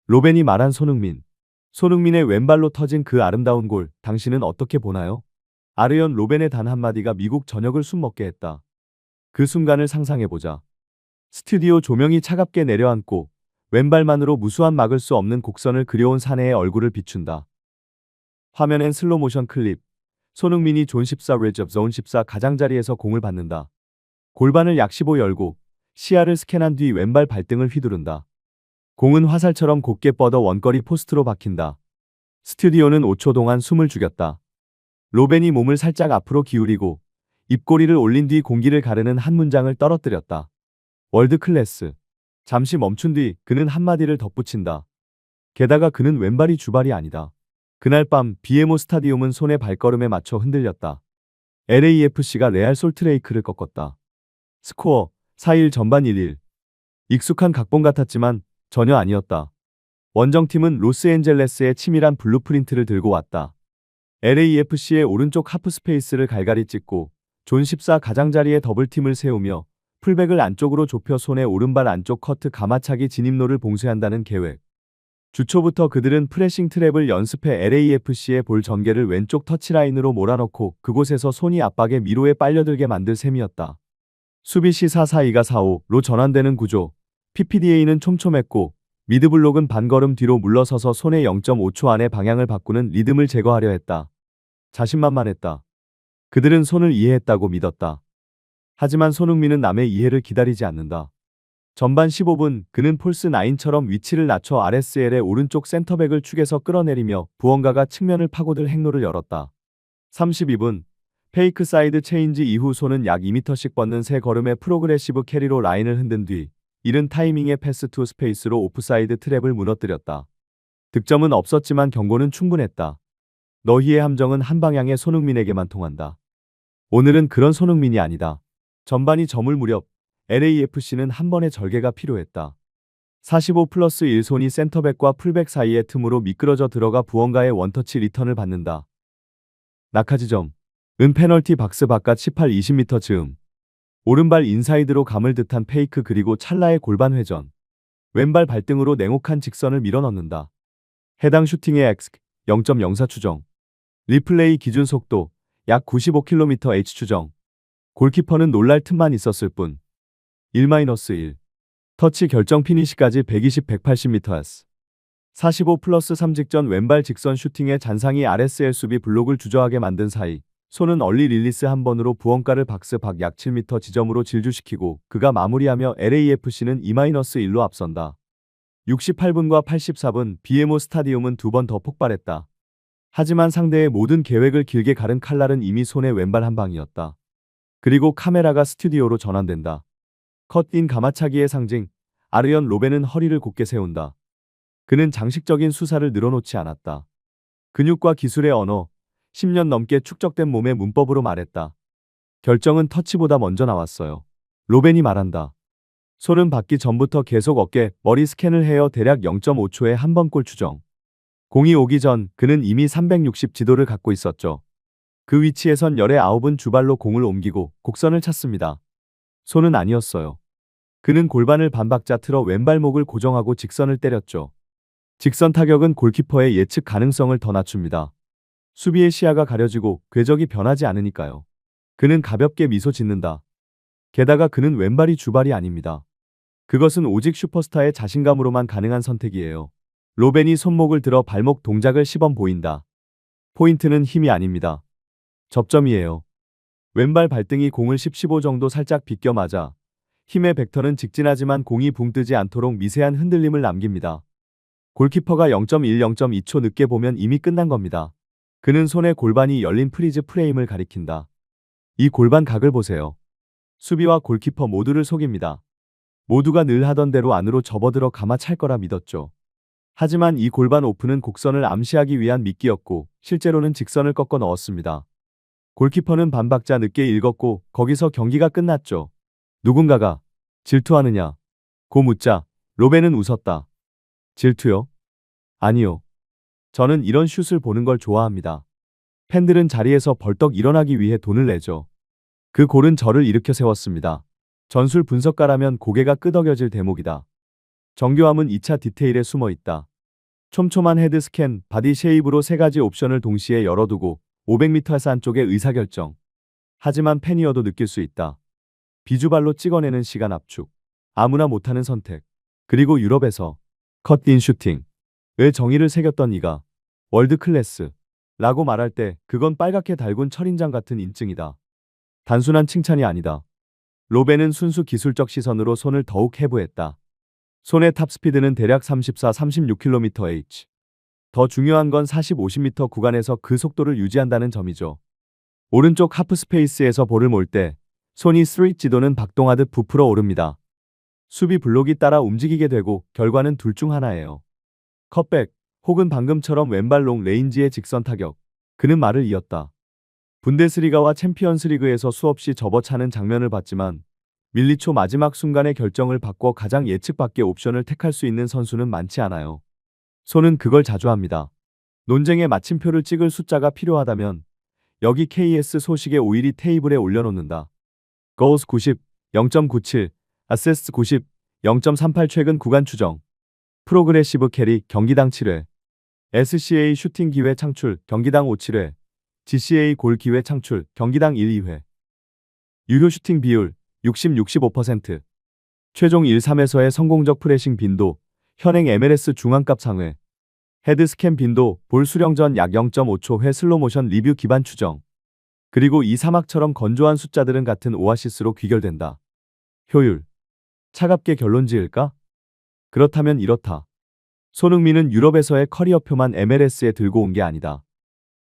로벤이 말한 손흥민. 손흥민의 왼발로 터진 그 아름다운 골, 당신은 어떻게 보나요? 아르연 로벤의 단 한마디가 미국 전역을 숨먹게 했다. 그 순간을 상상해보자. 스튜디오 조명이 차갑게 내려앉고 왼발만으로 무수한 막을 수 없는 곡선을 그려온 사내의 얼굴을 비춘다. 화면엔 슬로모션 클립. 손흥민이 존 14 레저 존 14 가장자리에서 공을 받는다. 골반을 약 15 열고 시야를 스캔한 뒤 왼발 발등을 휘두른다. 공은 화살처럼 곧게 뻗어 원거리 포스트로 박힌다. 스튜디오는 5초 동안 숨을 죽였다. 로벤이 몸을 살짝 앞으로 기울이고 입꼬리를 올린 뒤 공기를 가르는 한 문장을 떨어뜨렸다. 월드 클래스. 잠시 멈춘 뒤 그는 한마디를 덧붙인다. 게다가 그는 왼발이 주발이 아니다. 그날 밤 비에모 스타디움은 손의 발걸음에 맞춰 흔들렸다. LAFC가 레알 솔트레이크를 꺾었다. 스코어 4-1 전반 1-1. 익숙한 각본 같았지만 전혀 아니었다. 원정팀은 로스앤젤레스의 치밀한 블루프린트를 들고 왔다. LAFC의 오른쪽 하프 스페이스를 갈갈이 찍고 존 14 가장자리에 더블팀을 세우며 풀백을 안쪽으로 좁혀 손의 오른발 안쪽 커트 가마차기 진입로를 봉쇄한다는 계획. 주초부터 그들은 프레싱 트랩을 연습해 LAFC의 볼 전개를 왼쪽 터치라인으로 몰아넣고 그곳에서 손이 압박의 미로에 빨려들게 만들 셈이었다. 수비 시 4-4-2가 4-5로 전환되는 구조. PPDA는 촘촘했고 미드블록은 반걸음 뒤로 물러서서 손의 0.5초 안에 방향을 바꾸는 리듬을 제거하려 했다. 자신만만했다. 그들은 손을 이해했다고 믿었다. 하지만 손흥민은 남의 이해를 기다리지 않는다. 전반 15분 그는 폴스 9처럼 위치를 낮춰 RSL의 오른쪽 센터백을 축에서 끌어내리며 무언가가 측면을 파고들 행로를 열었다. 32분 페이크 사이드 체인지 이후 손은 약 2m씩 뻗는 세 걸음의 프로그레시브 캐리로 라인을 흔든 뒤 이른 타이밍의 패스 투 스페이스로 오프사이드 트랩을 무너뜨렸다. 득점은 없었지만 경고는 충분했다. 너희의 함정은 한 방향의 손흥민에게만 통한다. 오늘은 그런 손흥민이 아니다. 전반이 저물 무렵 LAFC는 한 번의 절개가 필요했다. 45+1 손이 센터백과 풀백 사이의 틈으로 미끄러져 들어가 부엉가의 원터치 리턴을 받는다. 낙하지점. 은 페널티 박스 바깥 18-20m 즈음. 오른발 인사이드로 감을 듯한 페이크 그리고 찰나의 골반 회전. 왼발 발등으로 냉혹한 직선을 밀어넣는다. 해당 슈팅의 X 0.04 추정. 리플레이 기준 속도 약 95km/h 추정. 골키퍼는 놀랄 틈만 있었을 뿐. 1-1. 터치 결정 피니시까지 120-180m. 45+3 직전 왼발 직선 슈팅의 잔상이 RSL 수비 블록을 주저하게 만든 사이 손은 얼리 릴리스 한 번으로 부엉가를 박스 밖 약 7m 지점으로 질주시키고 그가 마무리하며 LAFC는 2-1로 앞선다. 68분과 84분 비에모 스타디움은 두 번 더 폭발했다. 하지만 상대의 모든 계획을 길게 가른 칼날은 이미 손의 왼발 한 방이었다. 그리고 카메라가 스튜디오로 전환된다. 컷인 가마차기의 상징, 아르연 로벤은 허리를 곧게 세운다. 그는 장식적인 수사를 늘어놓지 않았다. 근육과 기술의 언어, 10년 넘게 축적된 몸의 문법으로 말했다. 결정은 터치보다 먼저 나왔어요. 로벤이 말한다. 손은 받기 전부터 계속 어깨, 머리 스캔을 해요. 대략 0.5초에 한 번 골 추정. 공이 오기 전 그는 이미 360 지도를 갖고 있었죠. 그 위치에선 열의 9은 주발로 공을 옮기고 곡선을 찾습니다. 손은 아니었어요. 그는 골반을 반박자 틀어 왼발목을 고정하고 직선을 때렸죠. 직선 타격은 골키퍼의 예측 가능성을 더 낮춥니다. 수비의 시야가 가려지고 궤적이 변하지 않으니까요. 그는 가볍게 미소 짓는다. 게다가 그는 왼발이 주발이 아닙니다. 그것은 오직 슈퍼스타의 자신감으로만 가능한 선택이에요. 로벤이 손목을 들어 발목 동작을 시범 보인다. 포인트는 힘이 아닙니다. 접점이에요. 왼발 발등이 공을 10-15 정도 살짝 비껴 맞아 힘의 벡터는 직진하지만 공이 붕 뜨지 않도록 미세한 흔들림을 남깁니다. 골키퍼가 0.1, 0.2초 늦게 보면 이미 끝난 겁니다. 그는 손에 골반이 열린 프리즈 프레임을 가리킨다. 이 골반 각을 보세요. 수비와 골키퍼 모두를 속입니다. 모두가 늘 하던 대로 안으로 접어들어 감아찰 거라 믿었죠. 하지만 이 골반 오픈은 곡선을 암시하기 위한 미끼였고 실제로는 직선을 꺾어 넣었습니다. 골키퍼는 반박자 늦게 읽었고 거기서 경기가 끝났죠. 누군가가 질투하느냐? 고 묻자 로벤은 웃었다. 질투요? 아니요. 저는 이런 슛을 보는 걸 좋아합니다. 팬들은 자리에서 벌떡 일어나기 위해 돈을 내죠. 그 골은 저를 일으켜 세웠습니다. 전술 분석가라면 고개가 끄덕여질 대목이다. 정교함은 2차 디테일에 숨어 있다. 촘촘한 헤드 스캔, 바디 쉐입으로 세 가지 옵션을 동시에 열어두고 500m 안쪽의 의사결정. 하지만 팬이어도 느낄 수 있다. 비주발로 찍어내는 시간 압축. 아무나 못하는 선택. 그리고 유럽에서 컷인 슈팅의 정의를 새겼던 이가 월드 클래스 라고 말할 때 그건 빨갛게 달군 철인장 같은 인증이다. 단순한 칭찬이 아니다. 로벤은 순수 기술적 시선으로 손을 더욱 해부했다. 손의 탑스피드는 대략 34-36km/h. 더 중요한 건 40-50m 구간에서 그 속도를 유지한다는 점이죠. 오른쪽 하프 스페이스에서 볼을 몰 때 손이 스트릿 지도는 박동하듯 부풀어 오릅니다. 수비 블록이 따라 움직이게 되고 결과는 둘 중 하나예요. 컷백 혹은 방금처럼 왼발 롱 레인지의 직선 타격. 그는 말을 이었다. 분데스리가와 챔피언스리그에서 수없이 접어차는 장면을 봤지만 밀리초 마지막 순간의 결정을 바꿔 가장 예측 밖의 옵션을 택할 수 있는 선수는 많지 않아요. 손은 그걸 자주 합니다. 논쟁의 마침표를 찍을 숫자가 필요하다면 여기 KS 소식의 5일이 테이블에 올려놓는다. Goals 90, 0.97, Assists 90, 0.38 최근 구간 추정. 프로그레시브 캐리 경기당 7회. SCA 슈팅 기회 창출 경기당 5-7회. GCA 골 기회 창출 경기당 1-2회. 유효 슈팅 비율 60-65%. 최종 1-3에서의 성공적 프레싱 빈도 현행 MLS 중앙값 상회. 헤드 스캔 빈도 볼 수령 전 약 0.5초 회 슬로모션 리뷰 기반 추정. 그리고 이 사막처럼 건조한 숫자들은 같은 오아시스로 귀결된다. 효율. 차갑게 결론 지을까? 그렇다면 이렇다. 손흥민은 유럽에서의 커리어표만 MLS에 들고 온 게 아니다.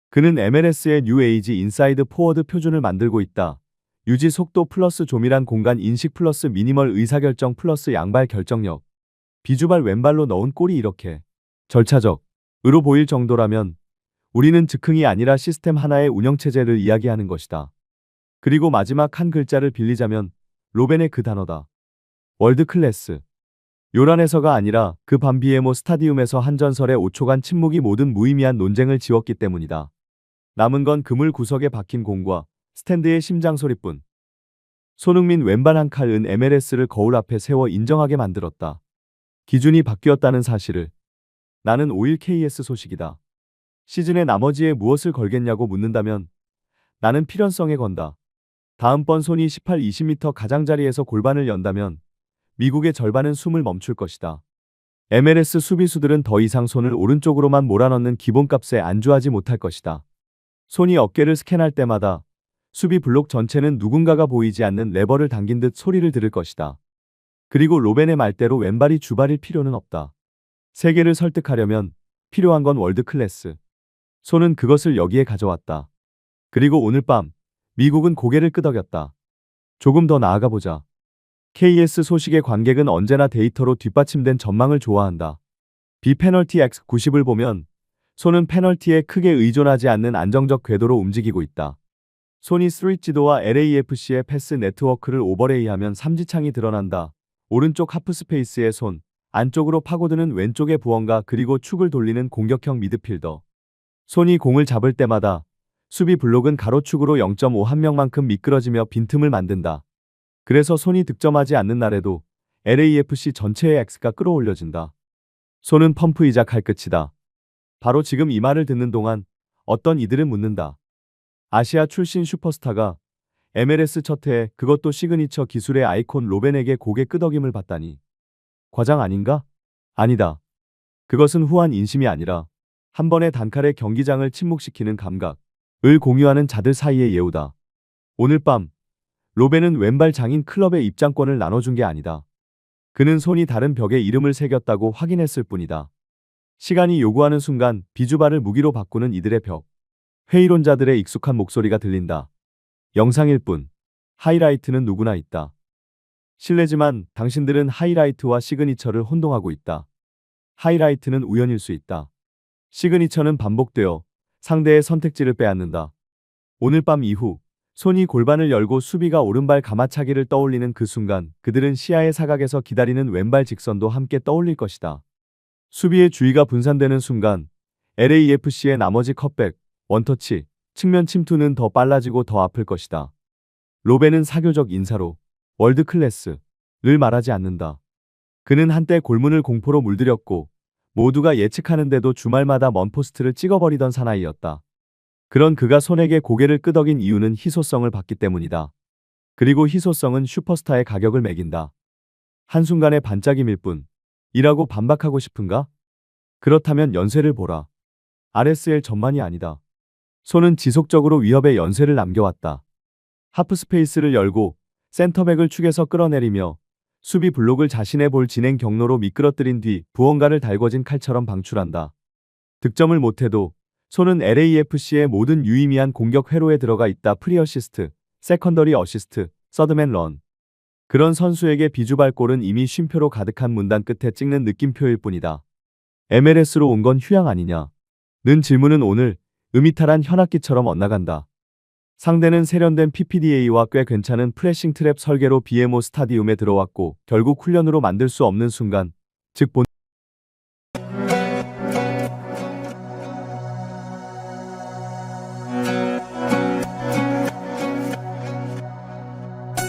그는 MLS의 뉴에이지 인사이드 포워드 표준을 만들고 있다. 유지 속도 플러스 조밀한 공간 인식 플러스 미니멀 의사결정 플러스 양발 결정력. 비주발 왼발로 넣은 골이 이렇게 절차적으로 보일 정도라면 우리는 즉흥이 아니라 시스템 하나의 운영체제를 이야기하는 것이다. 그리고 마지막 한 글자를 빌리자면 로벤의 그 단어다. 월드클래스. 요란에서가 아니라 그 밤 비에모 스타디움에서 한 전설의 5초간 침묵이 모든 무의미한 논쟁을 지웠기 때문이다. 남은 건 그물 구석에 박힌 공과 스탠드의 심장 소리뿐. 손흥민 왼발 한 칼은 MLS를 거울 앞에 세워 인정하게 만들었다. 기준이 바뀌었다는 사실을. 나는 5일 KS 소식이다. 시즌의 나머지에 무엇을 걸겠냐고 묻는다면 나는 필연성에 건다. 다음번 손이 18-20m 가장자리에서 골반을 연다면 미국의 절반은 숨을 멈출 것이다. MLS 수비수들은 더 이상 손을 오른쪽으로만 몰아넣는 기본값에 안주하지 못할 것이다. 손이 어깨를 스캔할 때마다 수비 블록 전체는 누군가가 보이지 않는 레버를 당긴 듯 소리를 들을 것이다. 그리고 로벤의 말대로 왼발이 주발일 필요는 없다. 세계를 설득하려면 필요한 건 월드클래스. 손은 그것을 여기에 가져왔다. 그리고 오늘 밤 미국은 고개를 끄덕였다. 조금 더 나아가 보자. KS 소식의 관객은 언제나 데이터로 뒷받침된 전망을 좋아한다. 비페널티 X90을 보면 손은 페널티에 크게 의존하지 않는 안정적 궤도로 움직이고 있다. 손이 스트릿 지도와 LAFC의 패스 네트워크를 오버레이하면 삼지창이 드러난다. 오른쪽 하프 스페이스의 손, 안쪽으로 파고드는 왼쪽의 부원가 그리고 축을 돌리는 공격형 미드필더. 손이 공을 잡을 때마다 수비 블록은 가로축으로 0.5 한 명만큼 미끄러지며 빈틈을 만든다. 그래서 손이 득점하지 않는 날에도 LAFC 전체의 X가 끌어올려진다. 손은 펌프이자 칼끝이다. 바로 지금 이 말을 듣는 동안 어떤 이들은 묻는다. 아시아 출신 슈퍼스타가 MLS 첫 해에 그것도 시그니처 기술의 아이콘 로벤에게 고개 끄덕임을 받다니. 과장 아닌가? 아니다. 그것은 후한 인심이 아니라 한 번의 단칼에 경기장을 침묵시키는 감각을 공유하는 자들 사이의 예우다. 오늘 밤 로벤은 왼발 장인 클럽의 입장권을 나눠준 게 아니다. 그는 손이 다른 벽에 이름을 새겼다고 확인했을 뿐이다. 시간이 요구하는 순간 비주발을 무기로 바꾸는 이들의 벽. 회의론자들의 익숙한 목소리가 들린다. 영상일 뿐. 하이라이트는 누구나 있다. 실례지만 당신들은 하이라이트와 시그니처를 혼동하고 있다. 하이라이트는 우연일 수 있다. 시그니처는 반복되어 상대의 선택지를 빼앗는다. 오늘 밤 이후 손이 골반을 열고 수비가 오른발 가마차기를 떠올리는 그 순간 그들은 시야의 사각에서 기다리는 왼발 직선도 함께 떠올릴 것이다. 수비의 주의가 분산되는 순간 LAFC의 나머지 컷백, 원터치, 측면 침투는 더 빨라지고 더 아플 것이다. 로벤은 사교적 인사로 월드클래스를 말하지 않는다. 그는 한때 골문을 공포로 물들였고 모두가 예측하는데도 주말마다 먼 포스트를 찍어버리던 사나이였다. 그런 그가 손에게 고개를 끄덕인 이유는 희소성을 봤기 때문이다. 그리고 희소성은 슈퍼스타의 가격을 매긴다. 한순간의 반짝임일 뿐. 이라고 반박하고 싶은가? 그렇다면 연쇄를 보라. RSL 전만이 아니다. 손은 지속적으로 위협의 연쇄를 남겨왔다. 하프스페이스를 열고 센터백을 축에서 끌어내리며 수비 블록을 자신의 볼 진행 경로로 미끄러뜨린 뒤 무언가를 달궈진 칼처럼 방출한다. 득점을 못해도 손은 LAFC의 모든 유의미한 공격 회로에 들어가 있다. 프리어시스트, 세컨더리 어시스트, 서드맨 런. 그런 선수에게 비주발 골은 이미 쉼표로 가득한 문단 끝에 찍는 느낌표일 뿐이다. MLS로 온 건 휴양 아니냐? 는 질문은 오늘 음이탈한 현악기처럼 엇나간다. 상대는 세련된 PPDA와 꽤 괜찮은 프레싱 트랩 설계로 BMO 스타디움에 들어왔고 결국 훈련으로 만들 수 없는 순간, 즉